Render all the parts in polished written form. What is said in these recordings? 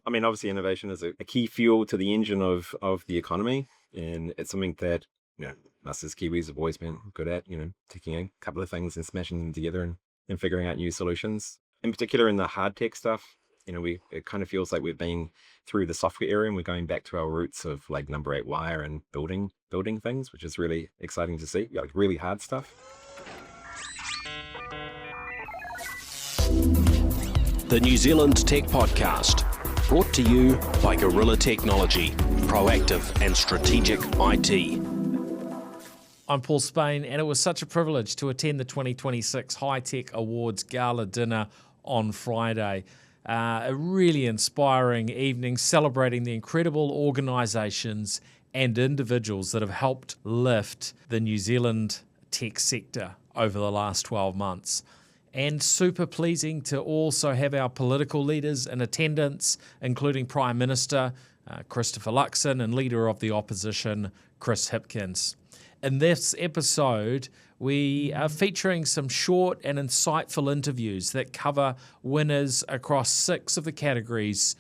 I mean, obviously innovation is a key fuel to the engine of the economy, and it's something that, us as Kiwis have always been good at, taking a couple of things and smashing them together and figuring out new solutions. In particular, in the hard tech stuff, it kind of feels like we've been through the software era and we're going back to our roots of like number 8 wire and building things, which is really exciting to see, like really hard stuff. The New Zealand Tech Podcast, brought to you by Gorilla Technology, proactive and strategic IT. I'm Paul Spain, and it was such a privilege to attend the 2026 High Tech Awards Gala dinner on Friday. A really inspiring evening celebrating the incredible organisations and individuals that have helped lift the New Zealand tech sector over the last 12 months. And super pleasing to also have our political leaders in attendance, including Prime Minister Christopher Luxon and Leader of the Opposition, Chris Hipkins. In this episode, we are featuring some short and insightful interviews that cover winners across 6 of the categories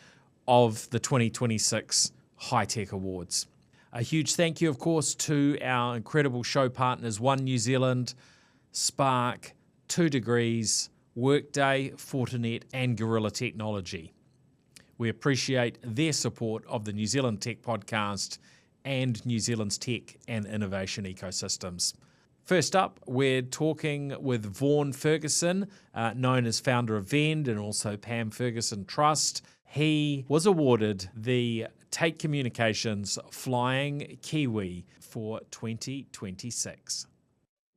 of the 2026 High Tech Awards. A huge thank you, of course, to our incredible show partners, One New Zealand, Spark, 2 Degrees, Workday, Fortinet and Gorilla Technology. We appreciate their support of the New Zealand Tech Podcast and New Zealand's tech and innovation ecosystems. First up, we're talking with Vaughan Fergusson, known as founder of Vend and also Pam Fergusson Trust. He was awarded the Tait Communications Flying Kiwi for 2026.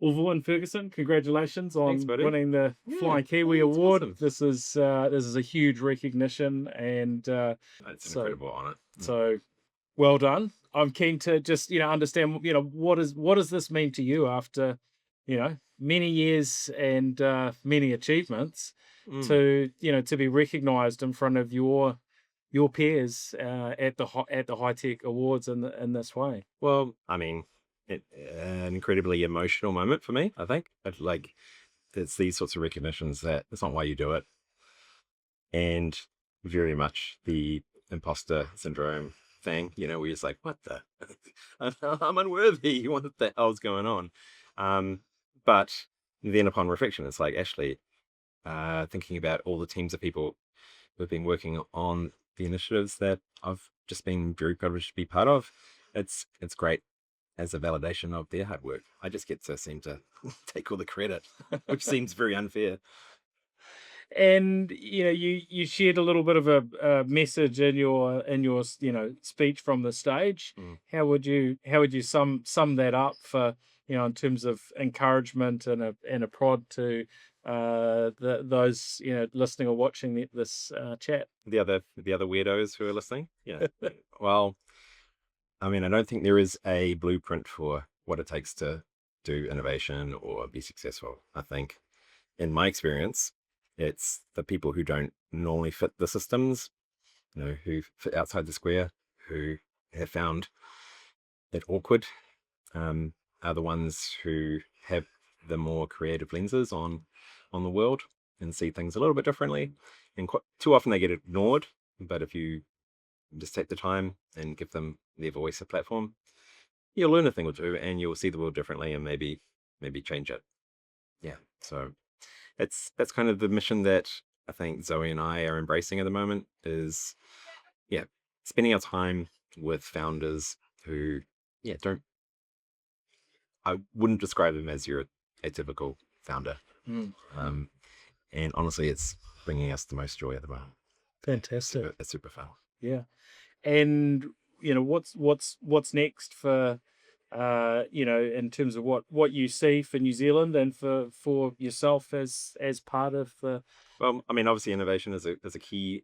Well, Vaughan Fergusson, congratulations on winning the Flying Kiwi That's Award. awesome. This is a huge recognition, and It's an incredible honour. so well done. I'm keen to just understand what does this mean to you after many years and many achievements to be recognised in front of your peers at the High Tech Awards in this way. Well, I mean, an incredibly emotional moment for me, I think. It's these sorts of recognitions that it's not why you do it. And very much the imposter syndrome thing, where you're just like, what the? I'm unworthy. What the hell's going on? But then upon reflection, it's like actually thinking about all the teams of people who've been working on the initiatives that I've just been very privileged to be part of. It's great as a validation of their hard work. I just get to seem to take all the credit, which seems very unfair. And you shared a little bit of a message in your speech from the stage. How would you sum that up for in terms of encouragement and a prod to those listening or watching this chat? The other weirdos who are listening, well, I mean, I don't think there is a blueprint for what it takes to do innovation or be successful. I think, in my experience, it's the people who don't normally fit the systems, who fit outside the square, who have found it awkward, are the ones who have the more creative lenses on the world and see things a little bit differently. And too often they get ignored. But if you just take the time and give them their voice a platform, you'll learn a thing or two and you'll see the world differently and maybe change it. Yeah. So that's kind of the mission that I think Zoe and I are embracing at the moment is, spending our time with founders who, I wouldn't describe them as your atypical founder. And honestly, it's bringing us the most joy at the moment. Fantastic. It's super fun. Yeah. And what's next for in terms of what you see for New Zealand and for yourself as part of the... Well, I mean, obviously innovation is a key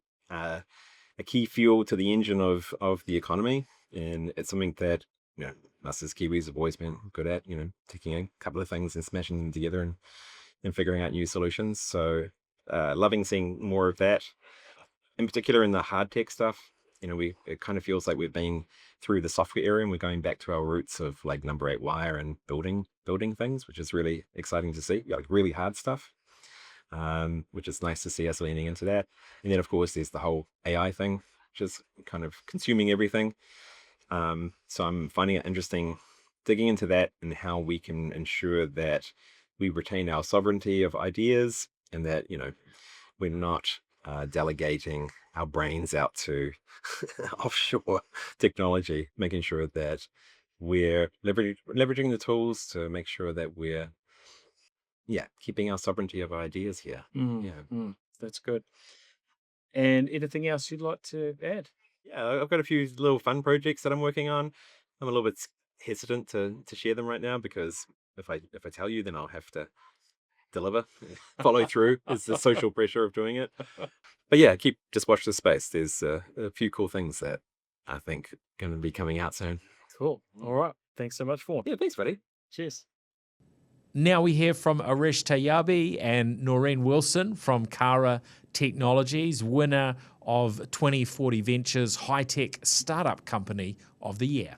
fuel to the engine of the economy, and it's something that us as Kiwis have always been good at, taking a couple of things and smashing them together and figuring out new solutions. So loving seeing more of that, in particular in the hard tech stuff. It kind of feels like we've been through the software era and we're going back to our roots of like number 8 wire and building things, which is really exciting to see, like really hard stuff, which is nice to see us leaning into that. And then of course there's the whole AI thing, just kind of consuming everything. So I'm finding it interesting digging into that and how we can ensure that we retain our sovereignty of ideas, and that, we're not delegating our brains out to offshore technology, making sure that we're leveraging the tools to make sure that we're, keeping our sovereignty of ideas here. That's good. And anything else you'd like to add? Yeah, I've got a few little fun projects that I'm working on. I'm a little bit hesitant to share them right now, because if I tell you, then I'll have to deliver, follow through. Is the social pressure of doing it. But yeah, just watch this space. There's a few cool things that I think going to be coming out soon. Cool. All right. Thanks so much, Vaughan. Yeah, thanks, buddy. Cheers. Now we hear from Arash Tayebi and Noreen Wilson from Kara Technologies, winner of 2040 Ventures High Tech Startup Company of the Year.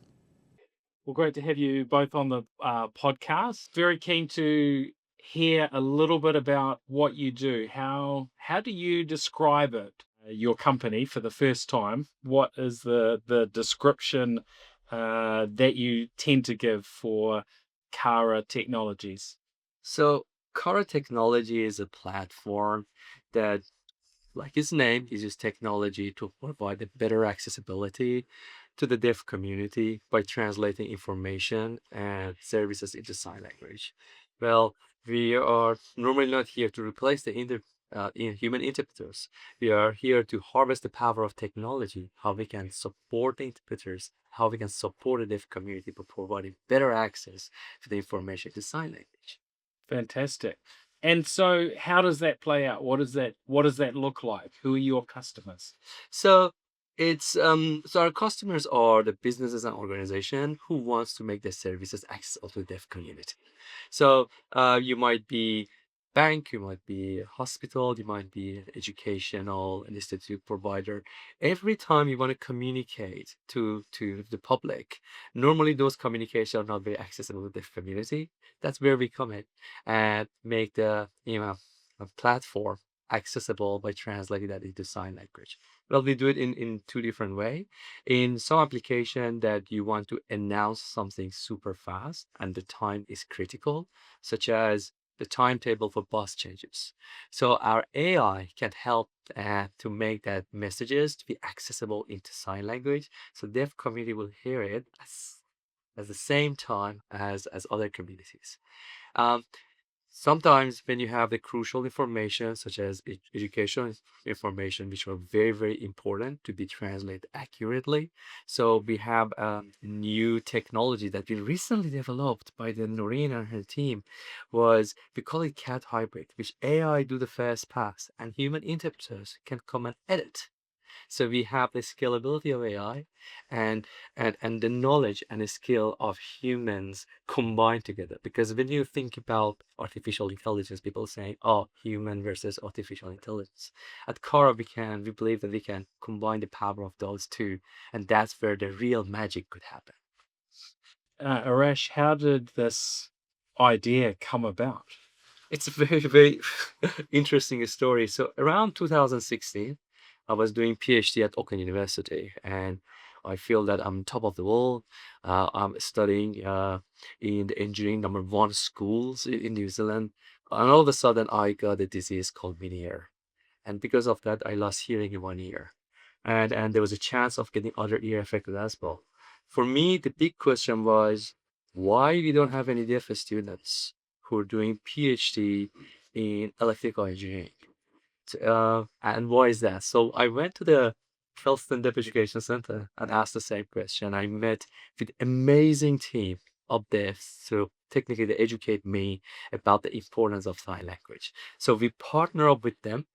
Well, great to have you both on the podcast. Very keen to hear a little bit about what you do. How do you describe it? Your company for the first time. What is the description that you tend to give for Kara Technologies? So, Kara Technology is a platform that, like its name, uses technology to provide a better accessibility to the deaf community by translating information and services into sign language. Well, we are normally not here to replace the human interpreters. We are here to harvest the power of technology, how we can support the interpreters, how we can support the deaf community by providing better access to the information to sign language. Fantastic. And so how does that play out? What does that look like? Who are your customers? So so our customers are the businesses and organization who wants to make their services accessible to the deaf community. So you might be bank, you might be a hospital, you might be an educational an institute provider. Every time you want to communicate to the public, normally those communications are not very accessible to the deaf community. That's where we come in and make the a platform accessible by translating that into sign language. Well, we do it in two different ways. In some application that you want to announce something super fast and the time is critical, such as the timetable for bus changes. So our AI can help to make that messages to be accessible into sign language, so deaf community will hear it as the same time as other communities. Um, Sometimes when you have the crucial information such as education information, which are very, very important to be translated accurately. So we have a new technology that we recently developed by the Noreen and her team we call it cat hybrid, which AI do the first pass and human interpreters can come and edit. So we have the scalability of AI and the knowledge and the skill of humans combined together. Because when you think about artificial intelligence, people saying, "Oh, human versus artificial intelligence." At Kara, we believe that we can combine the power of those two, and that's where the real magic could happen. Arash, how did this idea come about? It's a very, very interesting story. So around 2016, I was doing PhD at Auckland University, and I feel that I'm top of the world. I'm studying in the engineering #1 schools in New Zealand, and all of a sudden I got a disease called mini ear, and because of that I lost hearing in 1 year, and there was a chance of getting other ear affected as well. For me, the big question was why we don't have any deaf students who are doing PhD in electrical engineering. And why is that? So I went to the Felston Deaf Education Center and asked the same question. I met with amazing team of devs. So technically they educate me about the importance of sign language. So we partner up with them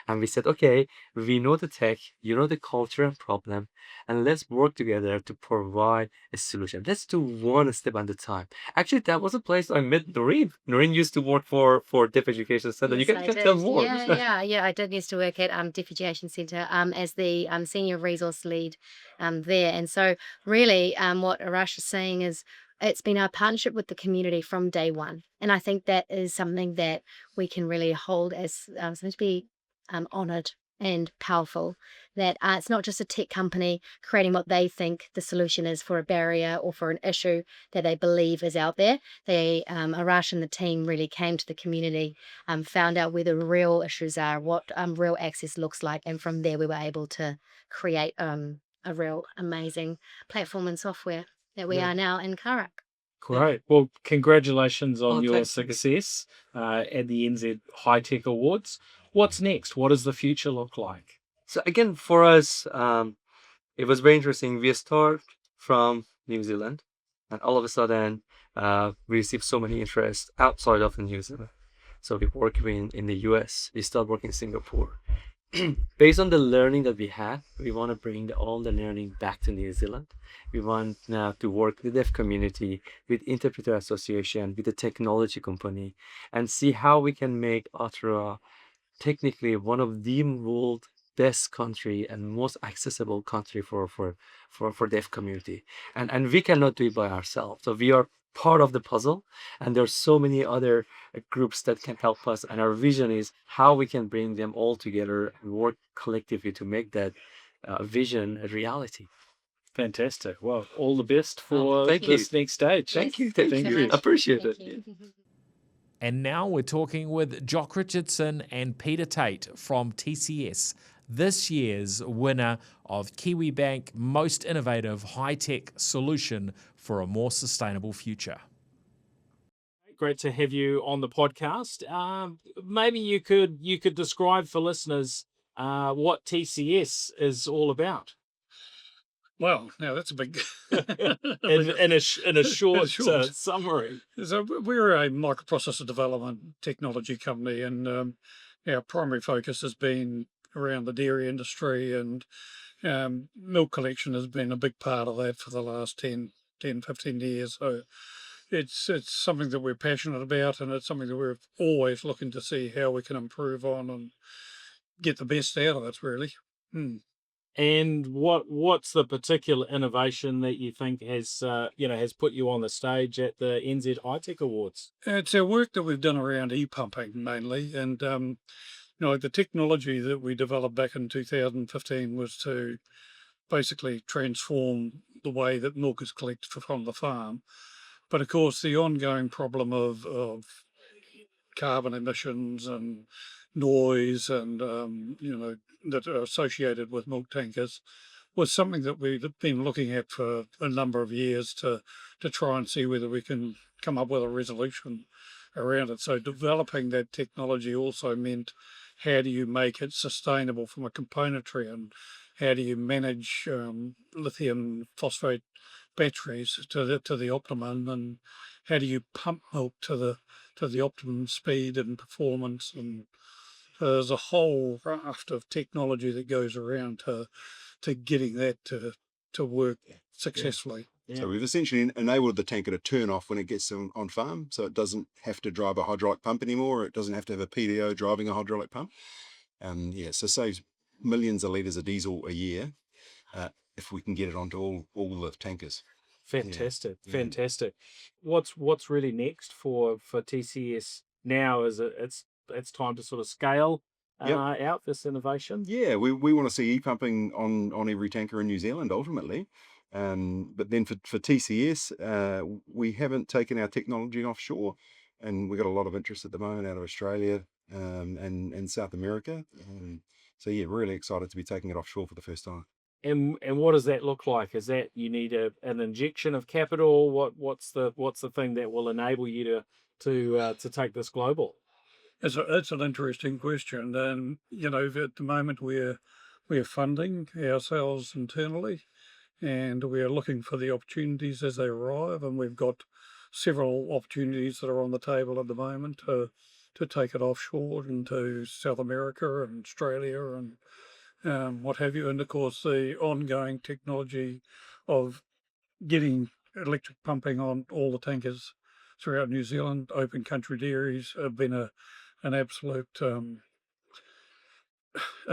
and we said, okay, we know the tech, you know the culture and problem, and let's work together to provide a solution. Let's do one step at a time. Actually, that was a place I met Noreen. Noreen used to work for Deaf Education Center. Yes, You I can did. tell more. Yeah. I did used to work at Deaf Education Centre as the senior resource lead there. And so really what Arash is saying is it's been our partnership with the community from day one. And I think that is something that we can really hold as something to be honoured and powerful. That it's not just a tech company creating what they think the solution is for a barrier or for an issue that they believe is out there. Arash and the team really came to the community, found out where the real issues are, what real access looks like, and from there we were able to create a real amazing platform and software that we Yeah. are now in Karak. Great. Well, congratulations on Oh, your thanks. success at the NZ High Tech Awards. What's next? What does the future look like? So again, for us, it was very interesting. We start from New Zealand, and all of a sudden, we received so many interest outside of New Zealand. So we work in the US. We start working in Singapore. Based on the learning that we had, we want to bring all the learning back to New Zealand. We want now to work with the deaf community, with Interpreter Association, with the technology company, and see how we can make Aotearoa technically one of the world best country and most accessible country for deaf community. And we cannot do it by ourselves. So we are part of the puzzle, and there's so many other groups that can help us, and our vision is how we can bring them all together and work collectively to make that vision a reality. Fantastic. Well, all the best for thank this next stage. Thank you. Thanks Thank so you. much. Appreciate Thank it. you. And now we're talking with Jock Richardson and Peter Tait from TCS, this year's winner of Kiwibank Most Innovative High-Tech Solution for a More Sustainable Future. Great to have you on the podcast. Maybe you could describe for listeners what TCS is all about Well, now that's a big. in a short summary. So we're a microprocessor development technology company, and our primary focus has been around the dairy industry, and milk collection has been a big part of that for the last 10, 15 years. So it's something that we're passionate about, and it's something that we're always looking to see how we can improve on and get the best out of it, really. And what's the particular innovation that you think has put you on the stage at the NZ High Tech Awards? It's our work that we've done around e-pumping mainly, and the technology that we developed back in 2015 was to basically transform the way that milk is collected from the farm. But of course, the ongoing problem of carbon emissions and noise and that are associated with milk tankers was something that we've been looking at for a number of years to try and see whether we can come up with a resolution around it. So developing that technology also meant how do you make it sustainable from a componentry, and how do you manage lithium phosphate batteries to the optimum, and how do you pump milk to the optimum speed and performance. And there's a whole raft of technology that goes around to getting that to work successfully. Yeah. So we've essentially enabled the tanker to turn off when it gets on farm, so it doesn't have to drive a hydraulic pump anymore. It doesn't have to have a PDO driving a hydraulic pump. So saves millions of litres of diesel a year if we can get it onto all the tankers. Fantastic, Yeah. Fantastic. What's really next for TCS now? Is it's time to sort of scale out this innovation? Yeah, we want to see e-pumping on every tanker in New Zealand ultimately. But then for TCS, we haven't taken our technology offshore, and we've got a lot of interest at the moment out of Australia and South America. So yeah, really excited to be taking it offshore for the first time. And what does that look like? Is that you need an injection of capital? What's the thing that will enable you to take this global? It's an interesting question, and at the moment we're funding ourselves internally, and we are looking for the opportunities as they arrive, and we've got several opportunities that are on the table at the moment to take it offshore into South America and Australia and what have you. And of course, the ongoing technology of getting electric pumping on all the tankers throughout New Zealand, open country dairies have been an absolute an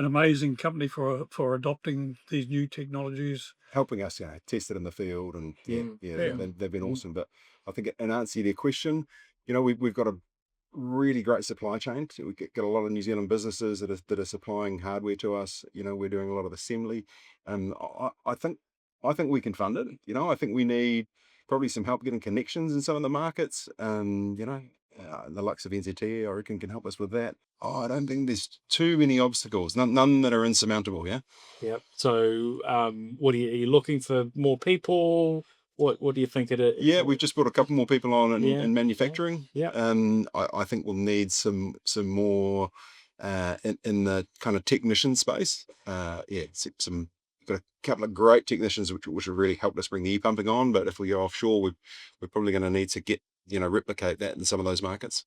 amazing company for adopting these new technologies, helping us test it in the field, and they've been awesome. But I think in answer to your question, we've got a really great supply chain. We get a lot of New Zealand businesses that are supplying hardware to us. We're doing a lot of assembly, and I think we can fund it. I think we need probably some help getting connections in some of the markets. The likes of NZTE, I reckon, can help us with that. I don't think there's too many obstacles, none that are insurmountable. Yeah. Yep. So, are you looking for more people? What do you think it is? Yeah, we've just brought a couple more people on in manufacturing. Yeah. I think we'll need some more in the kind of technician space. Got a couple of great technicians which have really helped us bring the e-pumping on. But if we go offshore, we're probably going to need to replicate that in some of those markets.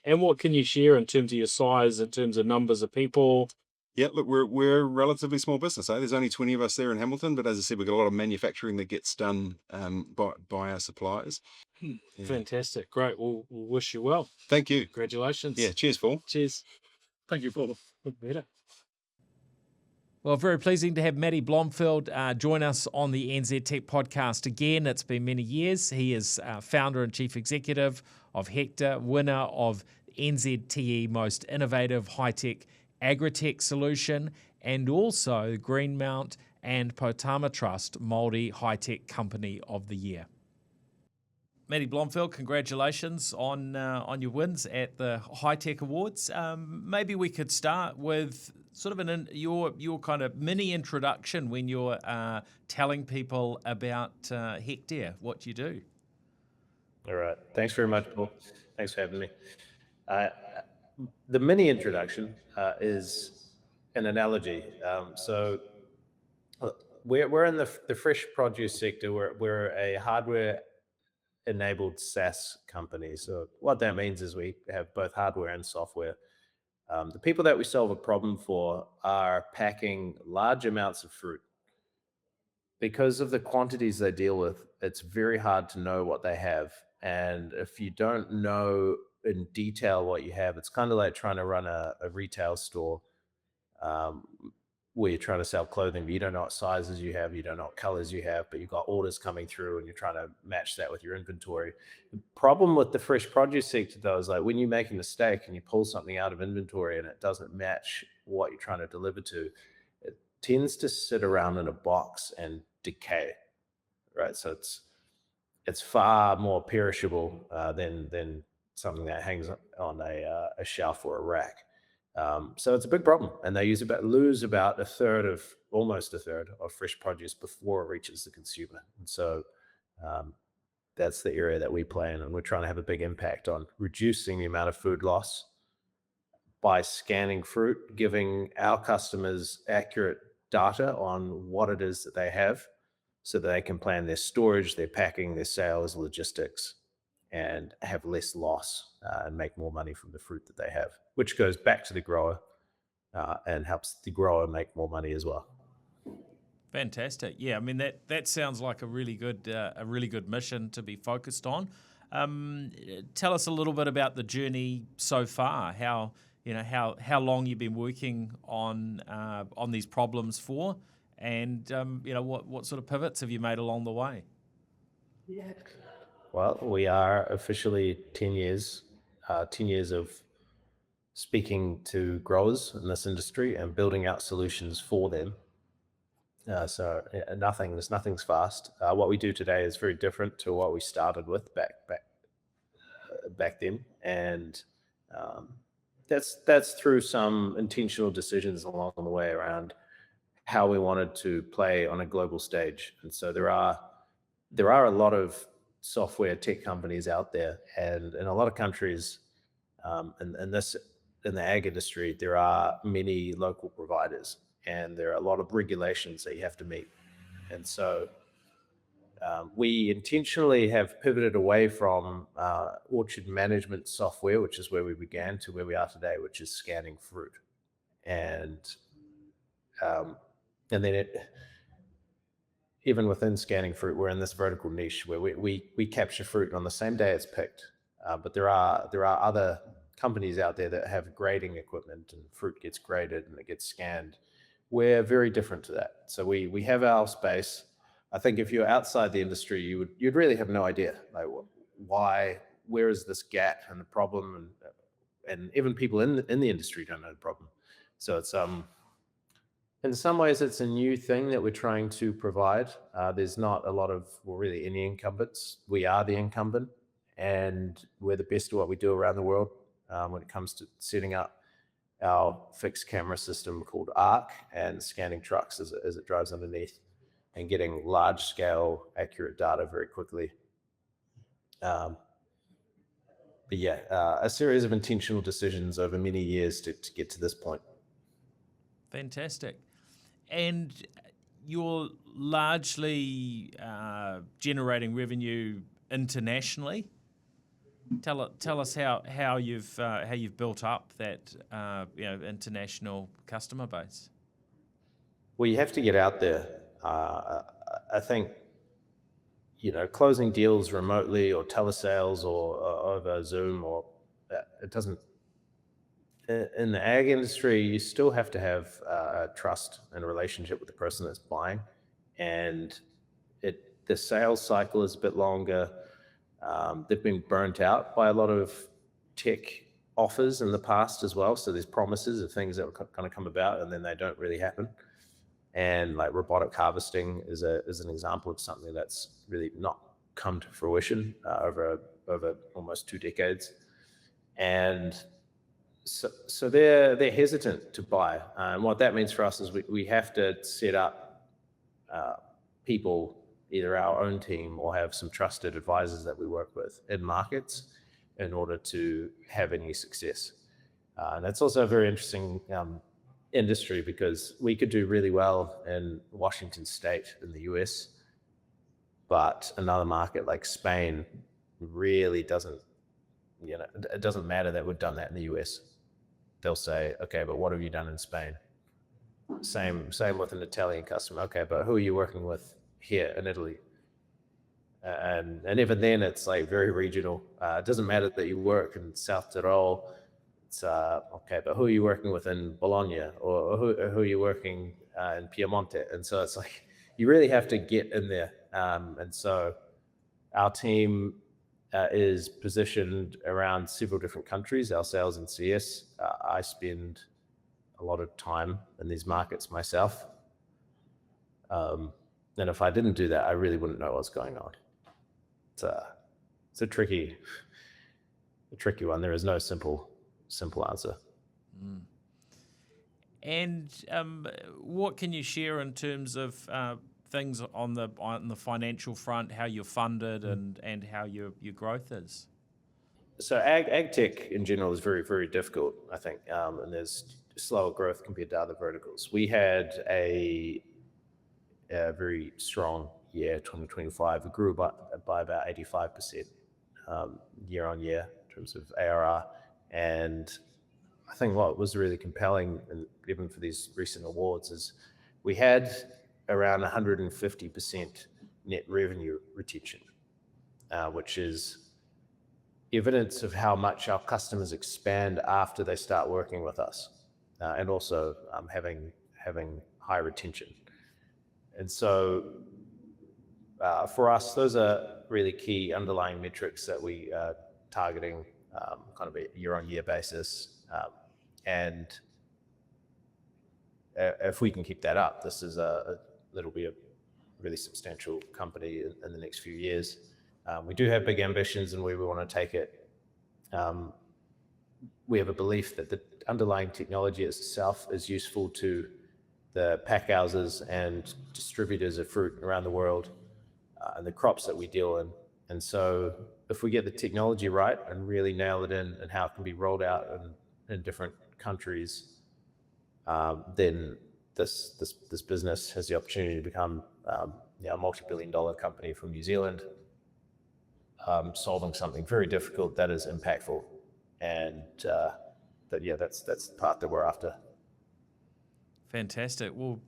And what can you share in terms of your size, in terms of numbers of people? Yeah, look, we're a relatively small business. There's only 20 of us there in Hamilton, but as I said, we've got a lot of manufacturing that gets done by our suppliers. Yeah. Fantastic. Great. We'll wish you well. Thank you. Congratulations. Yeah, cheers, Paul. Cheers. Thank you, Paul. Better. Well, very pleasing to have Matty Blomfield join us on the NZTech podcast again. It's been many years. He is founder and chief executive of Hectre, winner of NZTE Most Innovative High-Tech Agritech Solution, and also Greenmount and Poutama Trust Māori High-Tech Company of the Year. Matty Blomfield, congratulations on your wins at the High-Tech Awards. Maybe we could start with sort of your kind of mini introduction when you're telling people about Hectre, what you do. All right. Thanks very much, Paul. Thanks for having me. The mini introduction is an analogy. So we're in the fresh produce sector. We're a hardware-enabled SaaS company. So what that means is we have both hardware and software. The people that we solve a problem for are packing large amounts of fruit. Because of the quantities they deal with, it's very hard to know what they have. And if you don't know in detail what you have, it's kind of like trying to run a retail store where you're trying to sell clothing, but you don't know what sizes you have, you don't know what colors you have, but you've got orders coming through and you're trying to match that with your inventory. The problem with the fresh produce sector, though, is like when you make a mistake and you pull something out of inventory and it doesn't match what you're trying to deliver to, it tends to sit around in a box and decay, right? So it's far more perishable than something that hangs on a shelf or a rack. So it's a big problem, and they lose about almost a third of fresh produce before it reaches the consumer. And so that's the area that we play in, and we're trying to have a big impact on reducing the amount of food loss by scanning fruit, giving our customers accurate data on what it is that they have so that they can plan their storage, their packing, their sales, logistics, and have less loss and make more money from the fruit that they have, which goes back to the grower and helps the grower make more money as well. Fantastic. Yeah, I mean that sounds like a really good mission to be focused on. Tell us a little bit about the journey so far. How long you've been working on these problems for, and what sort of pivots have you made along the way? Yeah. Well, we are officially 10 years of speaking to growers in this industry and building out solutions for them. So nothing's fast. What we do today is very different to what we started with back then, and that's through some intentional decisions along the way around how we wanted to play on a global stage. And so there are a lot of software tech companies out there, and in a lot of countries, in the ag industry, there are many local providers, and there are a lot of regulations that you have to meet. And so we intentionally have pivoted away from orchard management software, which is where we began, to where we are today, which is scanning fruit. And then even within scanning fruit, we're in this vertical niche where we capture fruit on the same day it's picked. But there are other companies out there that have grading equipment, and fruit gets graded and it gets scanned. We're very different to that. So we have our space. I think if you're outside the industry, you'd really have no idea, like, where is this gap and the problem, and and even people in the industry don't know the problem. So it's in some ways it's a new thing that we're trying to provide. There's not a lot of, well, really any incumbents. We are the incumbent, and we're the best at what we do around the world when it comes to setting up our fixed camera system called ARC and scanning trucks as it drives underneath and getting large scale accurate data very quickly. But yeah, a series of intentional decisions over many years to get to this point. Fantastic. And you're largely generating revenue internationally. Tell us how you've built up that international customer base. Well, you have to get out there. I think closing deals remotely or telesales or over Zoom or it doesn't. In the ag industry, you still have to have trust and a relationship with the person that's buying, and the sales cycle is a bit longer. They've been burnt out by a lot of tech offers in the past as well. So there's promises of things that are going to come about and then they don't really happen. And like robotic harvesting is an example of something that's really not come to fruition over almost 2 decades. And so they're hesitant to buy. And what that means for us is we have to set up people, either our own team or have some trusted advisors that we work with in markets in order to have any success. And that's also a very interesting industry because we could do really well in Washington State in the US, but another market like Spain really doesn't, it doesn't matter that we've done that in the US. They'll say, okay, but what have you done in Spain? Same with an Italian customer. Okay, but who are you working with here in Italy? And even then it's like very regional. It doesn't matter that you work in South Tyrol. It's okay, but who are you working with in Bologna, or who are you working in Piemonte? And so it's like you really have to get in there. And so our team is positioned around several different countries. Our sales and CS. I spend a lot of time in these markets myself. And if I didn't do that, I really wouldn't know what's going on. It's a tricky one. There is no simple answer. Mm. And what can you share in terms of things on the financial front, how you're funded and how your growth is? So ag tech in general is very, very difficult, I think, and there's slower growth compared to other verticals. We had a very strong year, 2025. We grew by about 85% year on year in terms of ARR. And I think what was really compelling, and even for these recent awards, is we had around 150% net revenue retention, which is evidence of how much our customers expand after they start working with us, and also having high retention. And so for us, those are really key underlying metrics that we are targeting kind of a year-on-year basis. And if we can keep that up, this is it'll be a really substantial company in the next few years. We do have big ambitions and where we want to take it. We have a belief that the underlying technology itself is useful to the pack houses and distributors of fruit around the world and the crops that we deal in. And so if we get the technology right and really nail it in and how it can be rolled out in different countries, then this business has the opportunity to become a multi-billion-dollar company from New Zealand, solving something very difficult that is impactful. And that's the part that we're after. Fantastic. Well,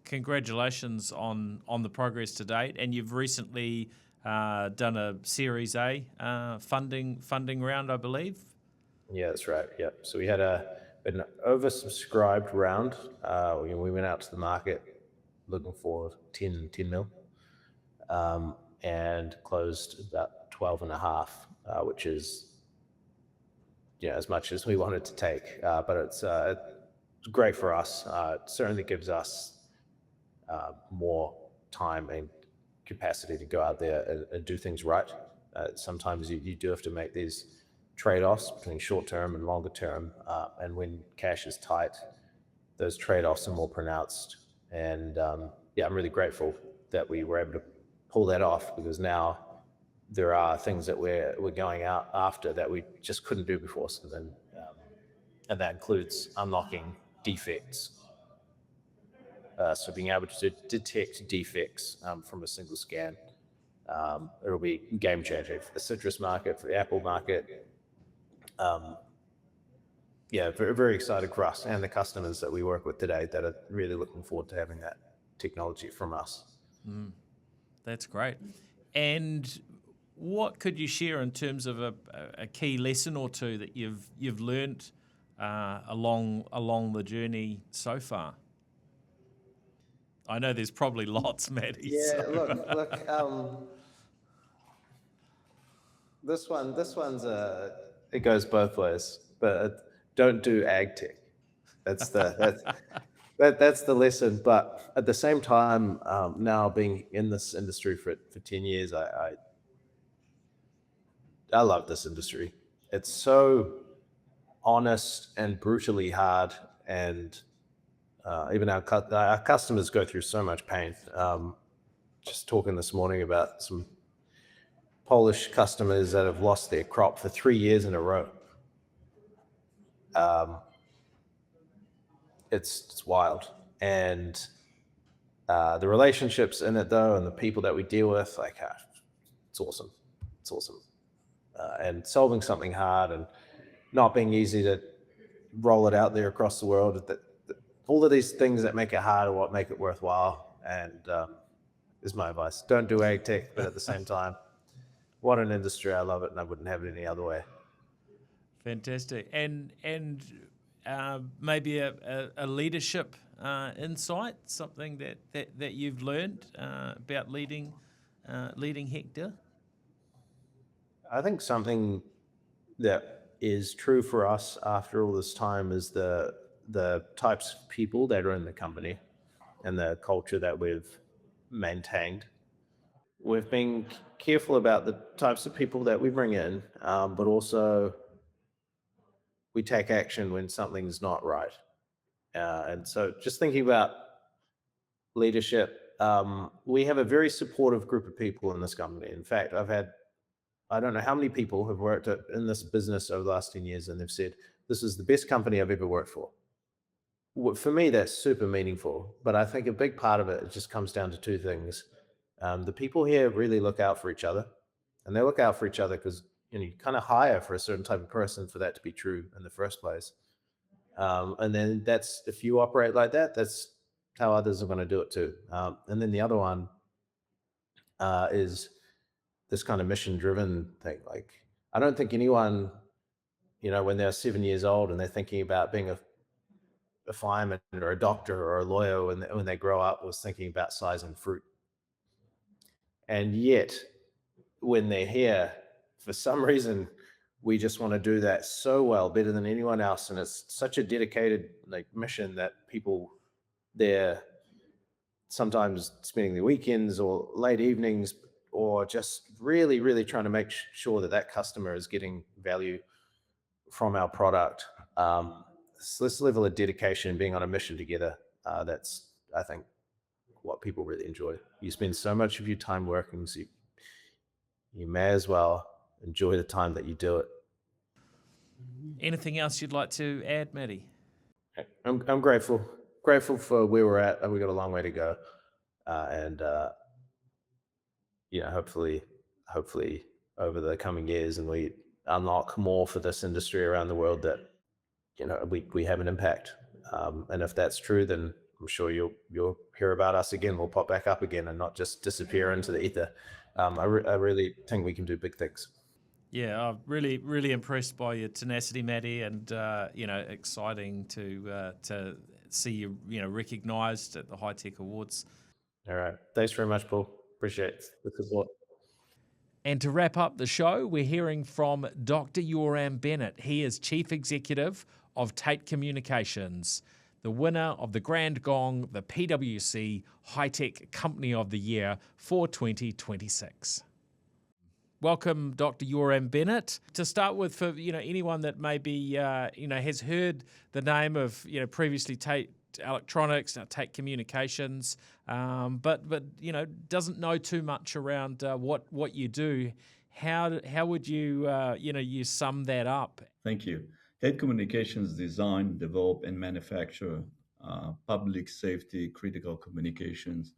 congratulations on the progress to date. And you've recently done a Series A funding round, I believe. Yeah, that's right. Yeah. So we had an oversubscribed round. We went out to the market looking for 10 mil, and closed about 12.5, which is as much as we wanted to take. But it's great for us. It certainly gives us more time and capacity to go out there and do things right. Sometimes you do have to make these trade-offs between short-term and longer-term. And when cash is tight, those trade-offs are more pronounced. And I'm really grateful that we were able to pull that off, because now there are things that we're going out after that we just couldn't do before. So then, and that includes unlocking defects. So being able to detect defects from a single scan, it'll be game changing for the citrus market, for the apple market. Very, very excited for us and the customers that we work with today that are really looking forward to having that technology from us. That's great. And what could you share in terms of a key lesson or two that you've learnt along the journey so far? I know there's probably lots, Matty. Yeah, look. This one's it goes both ways, but don't do ag tech. That's the lesson. But at the same time, now being in this industry for 10 years, I love this industry. It's so honest and brutally hard, and even our customers go through so much pain. Just talking this morning about some Polish customers that have lost their crop for 3 years in a row. It's wild. And the relationships in it, though, and the people that we deal with, it's awesome. It's awesome. And solving something hard and not being easy to roll it out there across the world. All of these things that make it hard are what make it worthwhile. And is my advice. Don't do ag tech, but at the same time, what an industry. I love it, and I wouldn't have it any other way. Fantastic. And maybe a leadership insight, something that you've learned about leading Hectre? I think something that is true for us after all this time is the types of people that are in the company and the culture that we've maintained. We've been careful about the types of people that we bring in, but also we take action when something's not right. And so just thinking about leadership, we have a very supportive group of people in this company. In fact, I don't know how many people have worked in this business over the last 10 years, and they've said, this is the best company I've ever worked for. For me, that's super meaningful, but I think a big part of it just comes down to two things. The people here really look out for each other, and they look out for each other because you kind of hire for a certain type of person for that to be true in the first place. And then if you operate like that, that's how others are going to do it too. And then the other one is this kind of mission-driven thing. Like, I don't think anyone, when they're 7 years old and they're thinking about being a fireman or a doctor or a lawyer when they grow up was thinking about sizing fruit. And yet, when they're here, for some reason, we just want to do that so well, better than anyone else. And it's such a dedicated mission that people there sometimes spending their weekends or late evenings or just really, really trying to make sure that customer is getting value from our product. So this level of dedication, being on a mission together, that's, I think, what people really enjoy. You spend so much of your time working, so you may as well enjoy the time that you do it. Anything else you'd like to add, Matty? I'm grateful for where we're at. We've got a long way to go, and hopefully over the coming years, and we unlock more for this industry around the world, that we have an impact. And if that's true, then I'm sure you'll hear about us again. We'll pop back up again and not just disappear into the ether. I really think we can do big things. Yeah, I'm really, really impressed by your tenacity, Matty, and exciting to see you recognised at the High Tech Awards. All right, thanks very much, Paul. Appreciate the support. And to wrap up the show, we're hearing from Dr Yoram Benit. He is Chief Executive of Tait Communications, the winner of the Grand Gong, the PwC High-Tech Company of the Year for 2026. Welcome, Dr. Yoram Benit. To start with, for anyone that maybe has heard the name of previously Tait Electronics, now Tait Communications, but doesn't know too much around what you do. How would you you sum that up? Thank you. Tait Communications design, develop, and manufacture public safety critical communications,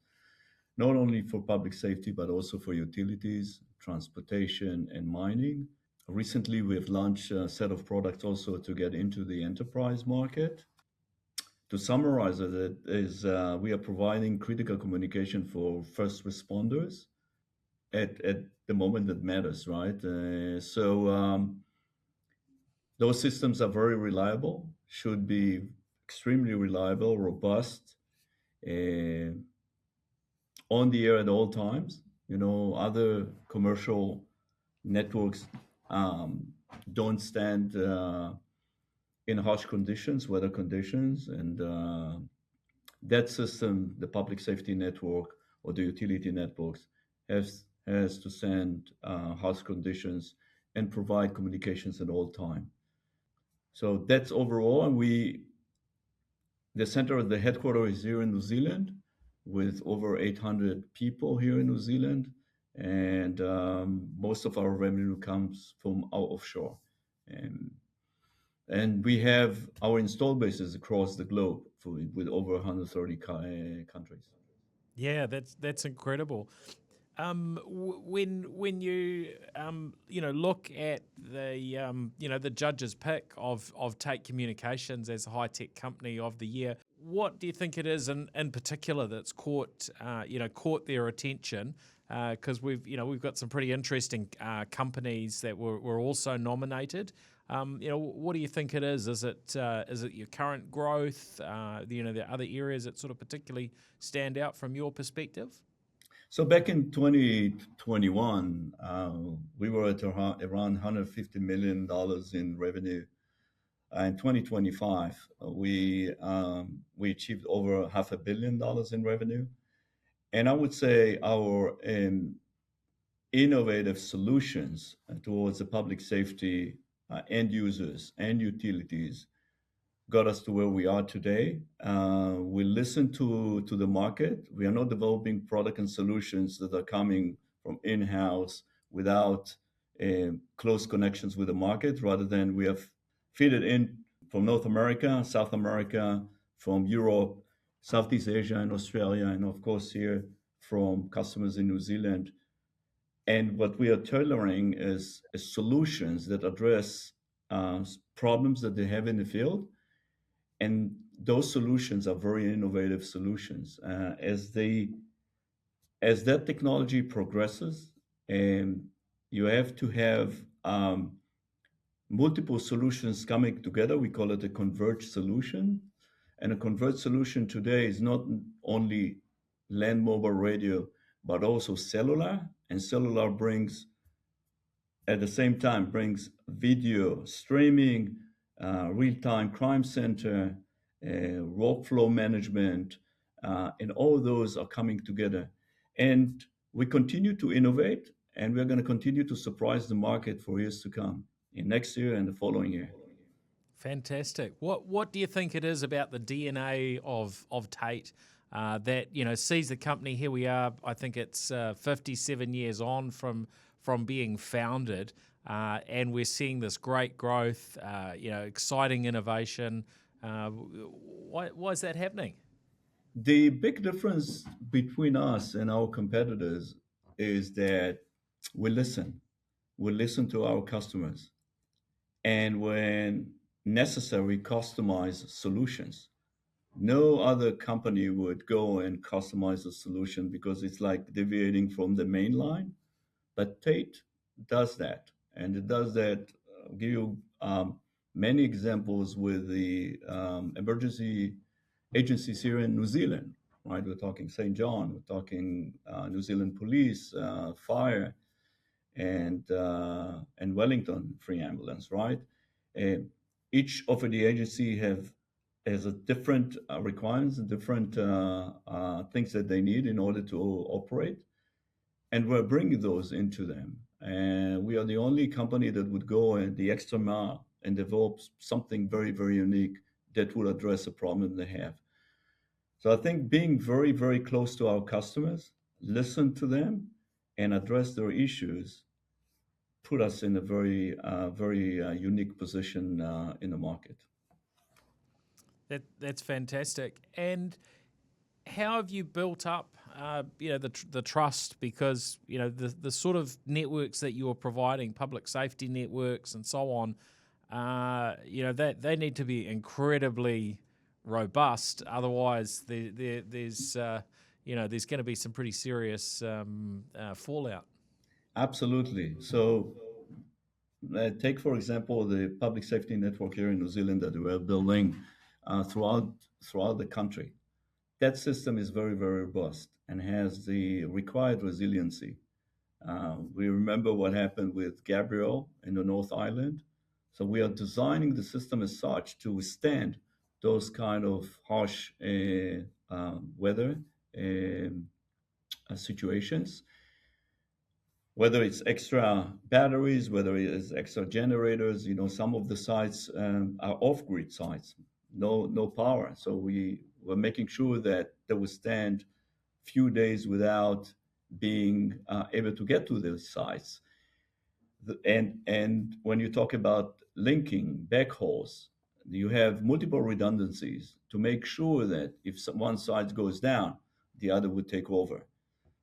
not only for public safety, but also for utilities, transportation, and mining. Recently, we've launched a set of products also to get into the enterprise market. To summarize it, we are providing critical communication for first responders at the moment that matters, right? Those systems are very reliable, should be extremely reliable, robust, on the air at all times. Other commercial networks don't stand in harsh conditions, weather conditions, and that system, the public safety network or the utility networks, has to stand harsh conditions and provide communications at all time. So that's overall, and the center of the headquarters is here in New Zealand, with over 800 people here in New Zealand, and most of our revenue comes from our offshore. And we have our install bases across the globe with over 130 countries. Yeah, that's incredible. When you look at the judges' pick of Tait Communications as a high-tech company of the year, what do you think it is in particular that's caught their attention? Because we've got some pretty interesting companies that were also nominated. What do you think it is? Is it your current growth? The other areas that sort of particularly stand out from your perspective? So back in 2021, we were at around $150 million in revenue. In 2025, we achieved over $500 million in revenue. And I would say our innovative solutions towards the public safety end users and utilities got us to where we are today. We listen to the market. We are not developing product and solutions that are coming from in-house without close connections with the market. Rather than we have feed it in from North America, South America, from Europe, Southeast Asia, and Australia, and of course here from customers in New Zealand. And what we are tailoring is solutions that address problems that they have in the field. And those solutions are very innovative solutions. As that technology progresses, you have to have multiple solutions coming together. We call it a converged solution. And a converged solution today is not only land mobile radio, but also cellular. And cellular at the same time brings video streaming, real-time crime center, workflow management, and all those are coming together. And we continue to innovate, and we're going to continue to surprise the market for years to come, in next year and the following year. Fantastic. What do you think it is about the DNA of Tait that sees the company? Here we are. I think it's 57 years on from being founded. And we're seeing this great growth, exciting innovation. Why is that happening? The big difference between us and our competitors is that we listen. We listen to our customers. And when necessary, customize solutions. No other company would go and customize a solution because it's like deviating from the main line. But Tait does that. And it does that. I'll give you many examples with the emergency agencies here in New Zealand, right? We're talking St. John, we're talking New Zealand Police, Fire. and Wellington Free Ambulance, right? Each of the agency has a different requirements, different things that they need in order to operate, and we're bringing those into them. And we are the only company that would go and the extra mile and develop something very, very unique that will address a problem they have. So I think being very, very close to our customers, listen to them, and address their issues, put us in a very, unique position in the market. That's fantastic. And how have you built up, the trust? Because the sort of networks that you're providing, public safety networks and so on, they need to be incredibly robust. Otherwise, there's going to be some pretty serious fallout. Absolutely. So take, for example, the public safety network here in New Zealand that we are building throughout the country. That system is very, very robust and has the required resiliency. We remember what happened with Gabrielle in the North Island. So we are designing the system as such to withstand those kind of harsh weather situations. Whether it's extra batteries, whether it's extra generators, some of the sites are off-grid sites, no power. So we're making sure that they withstand few days without being able to get to those sites. And when you talk about linking backhauls, you have multiple redundancies to make sure that if one side goes down, the other would take over.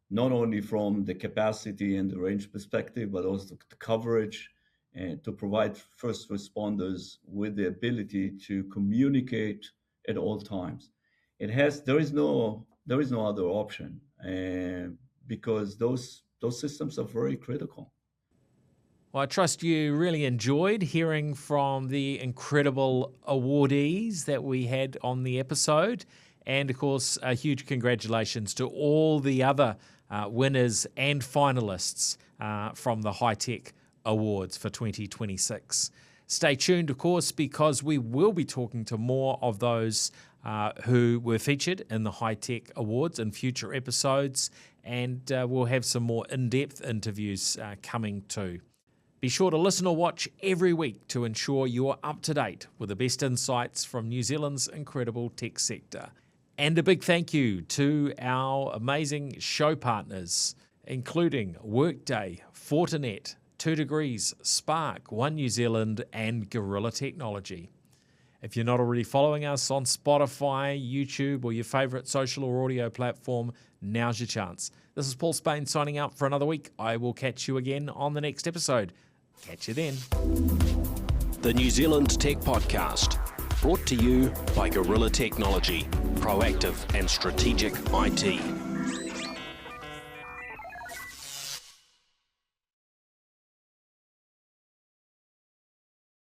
Not only from the capacity and the range perspective, but also the coverage and to provide first responders with the ability to communicate at all times. There is no other option because those systems are very critical. Well, I trust you really enjoyed hearing from the incredible awardees that we had on the episode. And, of course, a huge congratulations to all the other winners and finalists from the High-Tech Awards for 2026. Stay tuned, of course, because we will be talking to more of those who were featured in the High-Tech Awards in future episodes, and we'll have some more in-depth interviews coming too. Be sure to listen or watch every week to ensure you're up to date with the best insights from New Zealand's incredible tech sector. And a big thank you to our amazing show partners, including Workday, Fortinet, 2 Degrees, Spark, One New Zealand, and Gorilla Technology. If you're not already following us on Spotify, YouTube, or your favourite social or audio platform, now's your chance. This is Paul Spain signing out for another week. I will catch you again on the next episode. Catch you then. The New Zealand Tech Podcast, brought to you by Gorilla Technology, proactive and strategic IT.